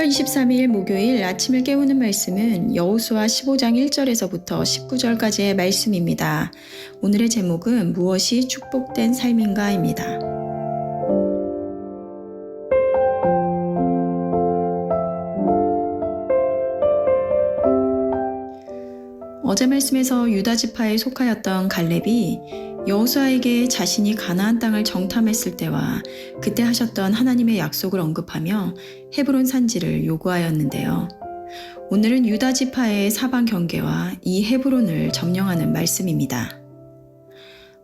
7월 23일 목요일 아침을 깨우는 말씀은 여호수아 15장 1절에서부터 19절까지의 말씀입니다. 오늘의 제목은 무엇이 축복된 삶인가입니다. 어제 말씀에서 유다 지파에 속하였던 갈렙이 여호수아에게 자신이 가나안 땅을 정탐했을 때와 그때 하셨던 하나님의 약속을 언급하며 헤브론 산지를 요구하였는데요. 오늘은 유다 지파의 사방 경계와 이 헤브론을 점령하는 말씀입니다.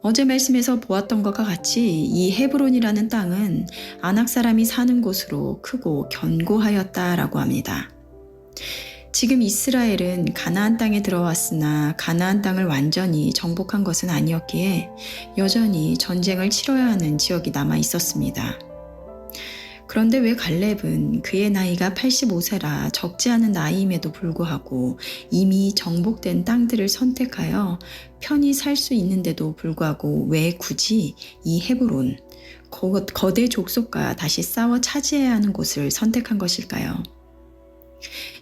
어제 말씀에서 보았던 것과 같이 이 헤브론이라는 땅은 아낙 사람이 사는 곳으로 크고 견고하였다라고 합니다. 지금 이스라엘은 가나안 땅에 들어왔으나 가나안 땅을 완전히 정복한 것은 아니었기에 여전히 전쟁을 치러야 하는 지역이 남아 있었습니다. 그런데 왜 갈렙은 그의 나이가 85세라 적지 않은 나이임에도 불구하고 이미 정복된 땅들을 선택하여 편히 살 수 있는데도 불구하고 왜 굳이 이 헤브론, 거대 족속과 다시 싸워 차지해야 하는 곳을 선택한 것일까요?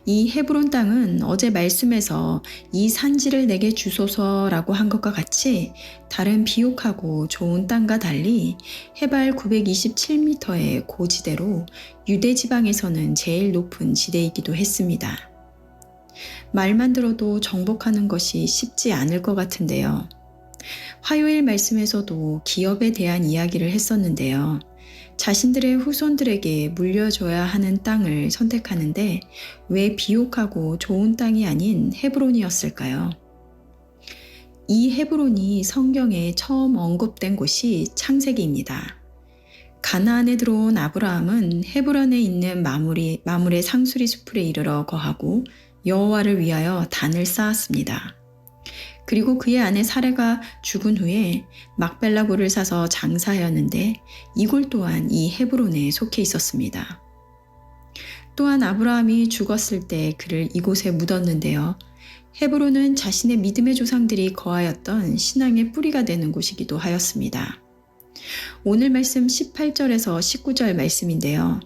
이 헤브론 땅은 어제 말씀에서 이 산지를 내게 주소서라고 한 것과 같이 다른 비옥하고 좋은 땅과 달리 해발 927m의 고지대로 유대 지방에서는 제일 높은 지대이기도 했습니다. 말만 들어도 정복하는 것이 쉽지 않을 것 같은데요. 화요일 말씀에서도 기업에 대한 이야기를 했었는데요. 자신들의 후손들에게 물려줘야 하는 땅을 선택하는데 왜 비옥하고 좋은 땅이 아닌 헤브론이었을까요? 이 헤브론이 성경에 처음 언급된 곳이 창세기입니다. 가나안에 들어온 아브라함은 헤브론에 있는 마물의 상수리 숲에 이르러 거하고 여호와를 위하여 단을 쌓았습니다. 그리고 그의 아내 사레가 죽은 후에 막벨라 굴을 사서 장사하였는데 이 굴 또한 이 헤브론에 속해 있었습니다. 또한 아브라함이 죽었을 때 그를 이곳에 묻었는데요. 헤브론은 자신의 믿음의 조상들이 거하였던 신앙의 뿌리가 되는 곳이기도 하였습니다. 오늘 말씀 18절에서 19절 말씀인데요.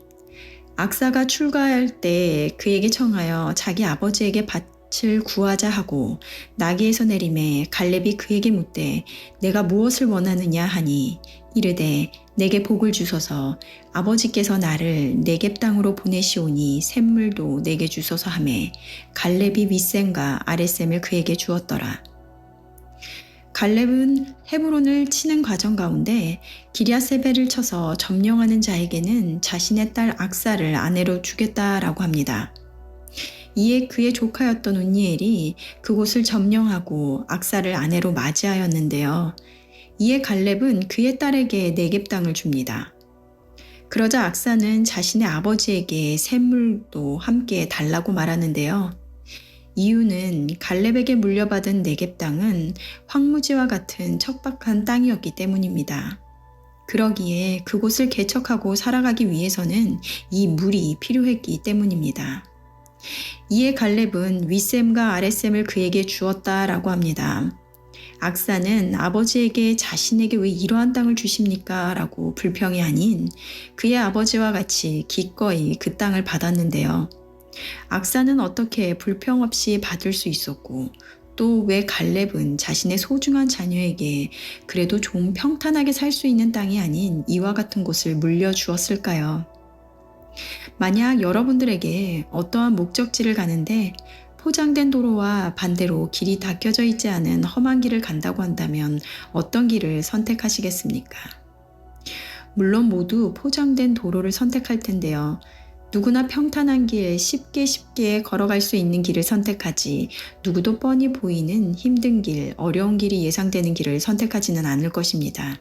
악사가 출가할 때 그에게 청하여 자기 아버지에게 밭을 구하자 하고 나귀에서 내림에 갈렙이 그에게 묻되 내가 무엇을 원하느냐 하니 이르되 내게 복을 주소서 아버지께서 나를 네겝 땅으로 보내시오니 샘물도 내게 주소서 하매 갈렙이 윗샘과 아랫샘을 그에게 주었더라. 갈렙은 헤브론을 치는 과정 가운데 기랴세벨을 쳐서 점령하는 자에게는 자신의 딸 악사를 아내로 주겠다라고 합니다. 이에 그의 조카였던 운니엘이 그곳을 점령하고 악사를 아내로 맞이하였는데요. 이에 갈렙은 그의 딸에게 네겝 땅을 줍니다. 그러자 악사는 자신의 아버지에게 샘물도 함께 달라고 말하는데요. 이유는 갈렙에게 물려받은 네겝 땅은 황무지와 같은 척박한 땅이었기 때문입니다. 그러기에 그곳을 개척하고 살아가기 위해서는 이 물이 필요했기 때문입니다. 이에 갈렙은 윗샘과 아랫샘을 그에게 주었다라고 합니다. 악사는 아버지에게 자신에게 왜 이러한 땅을 주십니까? 라고 불평이 아닌 그의 아버지와 같이 기꺼이 그 땅을 받았는데요. 악사는 어떻게 불평 없이 받을 수 있었고 또 왜 갈렙은 자신의 소중한 자녀에게 그래도 좀 평탄하게 살 수 있는 땅이 아닌 이와 같은 곳을 물려주었을까요? 만약 여러분들에게 어떠한 목적지를 가는데 포장된 도로와 반대로 길이 닦여져 있지 않은 험한 길을 간다고 한다면 어떤 길을 선택하시겠습니까? 물론 모두 포장된 도로를 선택할 텐데요. 누구나 평탄한 길, 쉽게 걸어갈 수 있는 길을 선택하지 누구도 뻔히 보이는 힘든 길, 어려운 길이 예상되는 길을 선택하지는 않을 것입니다.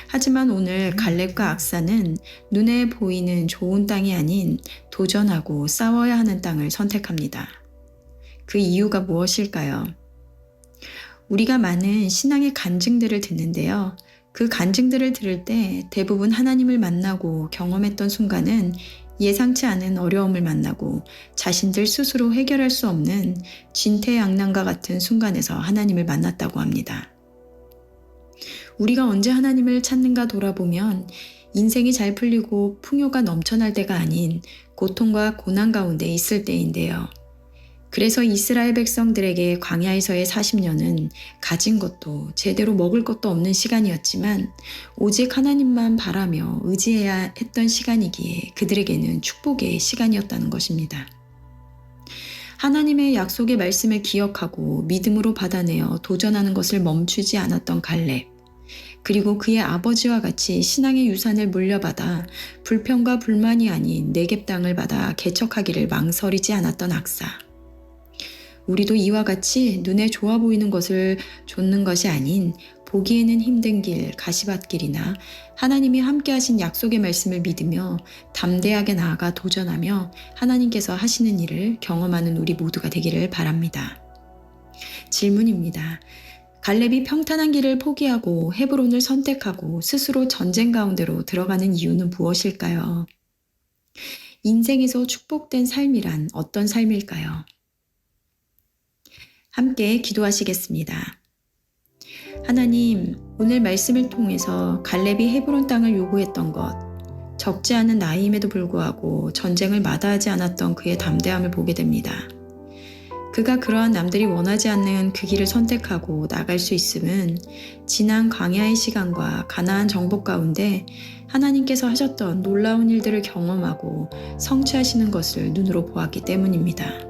하지만 오늘 갈렙과 악사는 눈에 보이는 좋은 땅이 아닌 도전하고 싸워야 하는 땅을 선택합니다. 그 이유가 무엇일까요? 우리가 많은 신앙의 간증들을 듣는데요. 그 간증들을 들을 때 대부분 하나님을 만나고 경험했던 순간은 예상치 않은 어려움을 만나고 자신들 스스로 해결할 수 없는 진퇴양난과 같은 순간에서 하나님을 만났다고 합니다. 우리가 언제 하나님을 찾는가 돌아보면 인생이 잘 풀리고 풍요가 넘쳐날 때가 아닌 고통과 고난 가운데 있을 때인데요. 그래서 이스라엘 백성들에게 광야에서의 40년은 가진 것도 제대로 먹을 것도 없는 시간이었지만 오직 하나님만 바라며 의지해야 했던 시간이기에 그들에게는 축복의 시간이었다는 것입니다. 하나님의 약속의 말씀을 기억하고 믿음으로 받아내어 도전하는 것을 멈추지 않았던 갈렙, 그리고 그의 아버지와 같이 신앙의 유산을 물려받아 불평과 불만이 아닌 네겝 땅을 받아 개척하기를 망설이지 않았던 악사. 우리도 이와 같이 눈에 좋아 보이는 것을 좇는 것이 아닌 보기에는 힘든 길, 가시밭길이나 하나님이 함께 하신 약속의 말씀을 믿으며 담대하게 나아가 도전하며 하나님께서 하시는 일을 경험하는 우리 모두가 되기를 바랍니다. 질문입니다. 갈렙이 평탄한 길을 포기하고 헤브론을 선택하고 스스로 전쟁 가운데로 들어가는 이유는 무엇일까요? 인생에서 축복된 삶이란 어떤 삶일까요? 함께 기도하시겠습니다. 하나님, 오늘 말씀을 통해서 갈렙이 헤브론 땅을 요구했던 것, 적지 않은 나이임에도 불구하고 전쟁을 마다하지 않았던 그의 담대함을 보게 됩니다. 그가 그러한 남들이 원하지 않는 그 길을 선택하고 나갈 수 있음은 지난 광야의 시간과 가나안 정복 가운데 하나님께서 하셨던 놀라운 일들을 경험하고 성취하시는 것을 눈으로 보았기 때문입니다.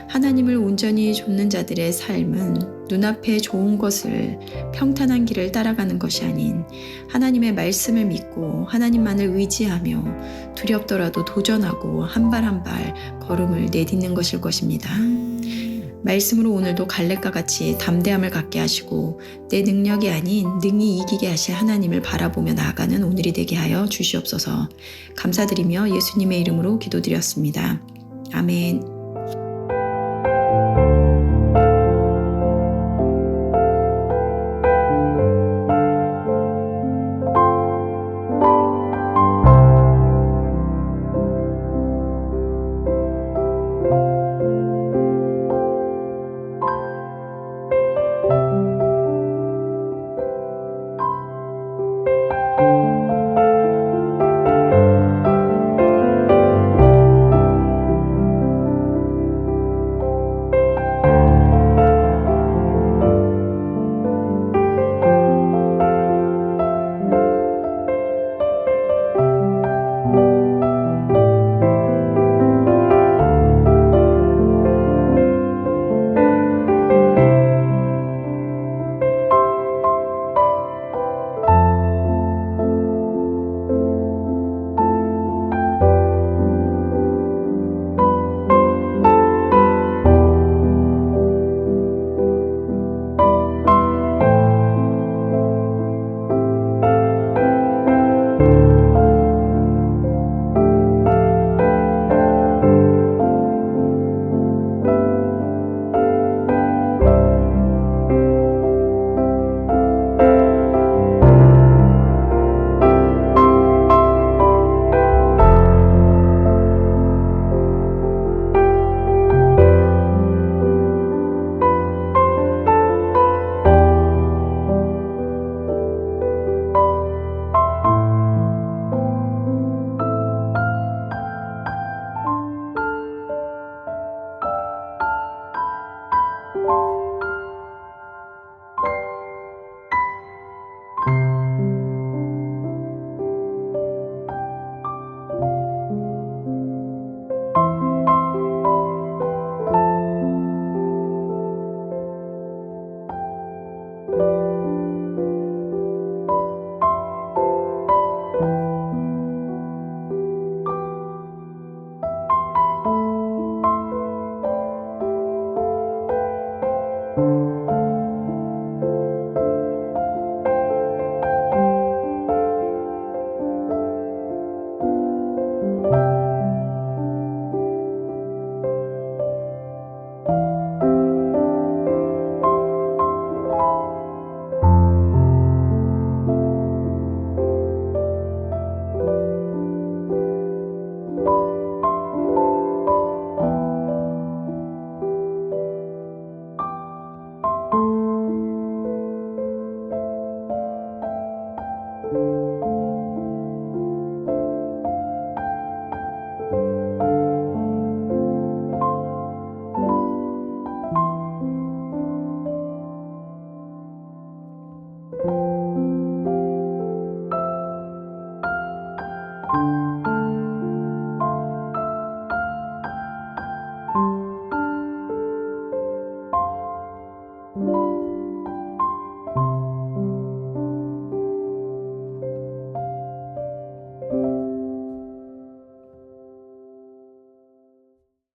하나님을 온전히 좇는 자들의 삶은 눈앞에 좋은 것을 평탄한 길을 따라가는 것이 아닌 하나님의 말씀을 믿고 하나님만을 의지하며 두렵더라도 도전하고 한 발 한 발 걸음을 내딛는 것일 것입니다. 말씀으로 오늘도 갈렙과 같이 담대함을 갖게 하시고 내 능력이 아닌 능히 이기게 하실 하나님을 바라보며 나아가는 오늘이 되게 하여 주시옵소서. 감사드리며 예수님의 이름으로 기도드렸습니다. 아멘.